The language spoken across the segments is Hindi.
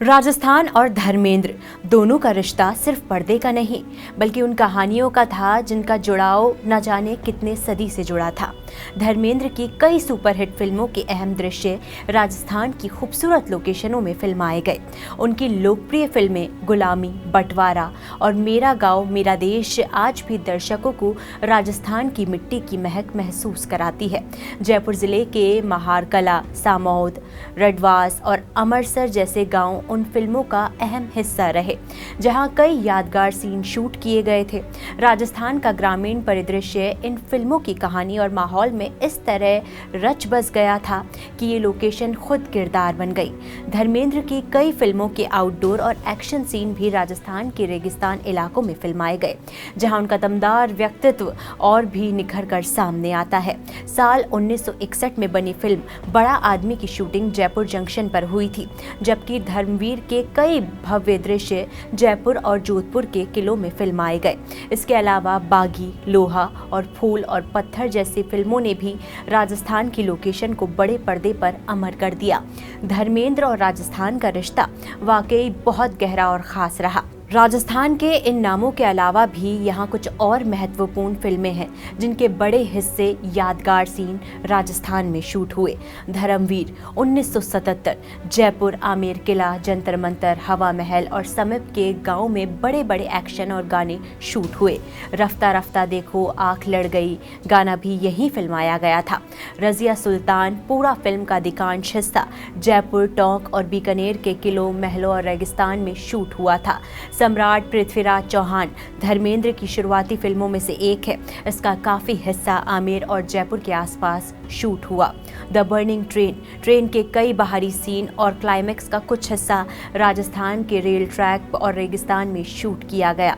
राजस्थान और धर्मेंद्र दोनों का रिश्ता सिर्फ पर्दे का नहीं बल्कि उन कहानियों का था जिनका जुड़ाव न जाने कितने सदी से जुड़ा था। धर्मेंद्र की कई सुपरहिट फिल्मों के अहम दृश्य राजस्थान की खूबसूरत लोकेशनों में फिल्माए गए। उनकी लोकप्रिय फिल्में गुलामी, बंटवारा और मेरा गांव मेरा देश आज भी दर्शकों को राजस्थान की मिट्टी की महक महसूस कराती है। जयपुर जिले के महारकला, सामौद, रडवास और अमरसर जैसे गांव उन फिल्मों का अहम हिस्सा रहे जहां कई यादगार सीन शूट किए गए थे। राजस्थान का ग्रामीण परिदृश्य इन फिल्मों की कहानी और माहौल में इस तरह रच बस गया था कि ये लोकेशन खुद किरदार बन गई। धर्मेंद्र की कई फिल्मों के आउटडोर और एक्शन सीन भी राजस्थान के रेगिस्तान इलाकों में फिल्माए गए जहां उनका दमदार व्यक्तित्व और भी निखर कर सामने आता है। साल 1961 में बनी फिल्म बड़ा आदमी की शूटिंग जयपुर जंक्शन पर हुई थी, जबकि धर्मवीर के कई भव्य दृश्य जयपुर और जोधपुर के किलों में फिल्माए गए। इसके अलावा बागी, लोहा और फूल और पत्थर जैसी फिल्मों ने भी राजस्थान की लोकेशन को बड़े पर्दे पर अमर कर दिया। धर्मेंद्र और राजस्थान का रिश्ता वाकई बहुत गहरा और खास रहा। राजस्थान के इन नामों के अलावा भी यहाँ कुछ और महत्वपूर्ण फिल्में हैं जिनके बड़े हिस्से यादगार सीन राजस्थान में शूट हुए। धर्मवीर 1977, जयपुर आमेर किला, जंतर मंतर, हवा महल और समीप के गांव में बड़े बड़े एक्शन और गाने शूट हुए। रफ्ता रफ्ता देखो आँख लड़ गई गाना भी यहीं फिल्माया गया था। रजिया सुल्तान पूरा फिल्म का अधिकांश हिस्सा जयपुर, टोंक और बीकानेर के किलों, महलों और रेगिस्तान में शूट हुआ था। सम्राट पृथ्वीराज चौहान धर्मेंद्र की शुरुआती फिल्मों में से एक है। इसका काफ़ी हिस्सा आमेर और जयपुर के आसपास शूट हुआ। द बर्निंग ट्रेन के कई बाहरी सीन और क्लाइमैक्स का कुछ हिस्सा राजस्थान के रेल ट्रैक और रेगिस्तान में शूट किया गया।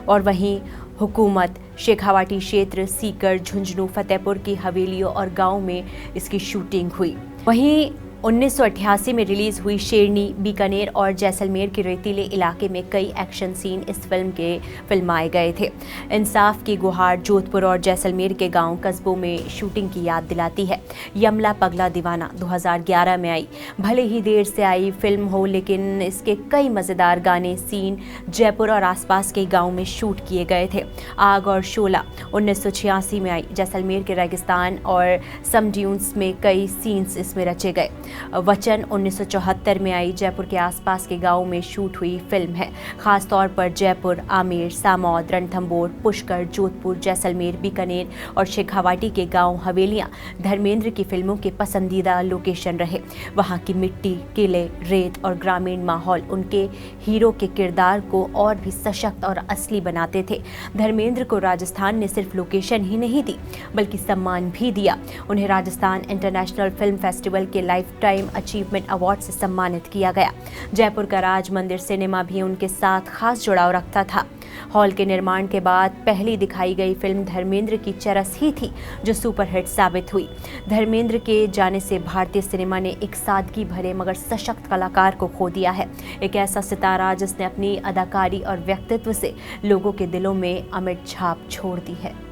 और वहीं हुकूमत, शेखावाटी क्षेत्र, सीकर, झुंझुनू, फतेहपुर की हवेलियों और गाँव में इसकी शूटिंग हुई। वहीं 1988 में रिलीज हुई शेरनी, बीकानेर और जैसलमेर के रेतीले इलाके में कई एक्शन सीन इस फिल्म के फिल्माए गए थे। इंसाफ की गुहार जोधपुर और जैसलमेर के गांव कस्बों में शूटिंग की याद दिलाती है। यमला पगला दीवाना 2011 में आई। भले ही देर से आई फिल्म हो लेकिन इसके कई मज़ेदार गाने सीन जयपुर और आसपास के गाँव में शूट किए गए थे। आग और शोला 1986 में आई। जैसलमेर के रेगिस्तान और सम ड्यून्स में कई सीन्स इसमें रचे गए। वचन 1974 में आई। जयपुर के आसपास के गांव में शूट हुई फिल्म है। खास तौर पर जयपुर, आमेर, सामौद, रणथंभौर, पुष्कर, जोधपुर, जैसलमेर, बीकानेर और शेखावाटी के गांव, हवेलियां धर्मेंद्र की फिल्मों के पसंदीदा लोकेशन रहे। वहां की मिट्टी, किले, रेत और ग्रामीण माहौल उनके हीरो के किरदार को और भी सशक्त और असली बनाते थे। धर्मेंद्र को राजस्थान ने सिर्फ लोकेशन ही नहीं दी बल्कि सम्मान भी दिया। उन्हें राजस्थान इंटरनेशनल फिल्म फेस्टिवल के लाइफ टाइम अचीवमेंट अवार्ड से सम्मानित किया गया। जयपुर का राज मंदिर सिनेमा भी उनके साथ खास जुड़ाव रखता था। हॉल के निर्माण के बाद पहली दिखाई गई फिल्म धर्मेंद्र की चरस ही थी जो सुपरहिट साबित हुई। धर्मेंद्र के जाने से भारतीय सिनेमा ने एक सादगी भरे मगर सशक्त कलाकार को खो दिया है। एक ऐसा सितारा जिसने अपनी अदाकारी और व्यक्तित्व से लोगों के दिलों में अमिट छाप छोड़ दी है।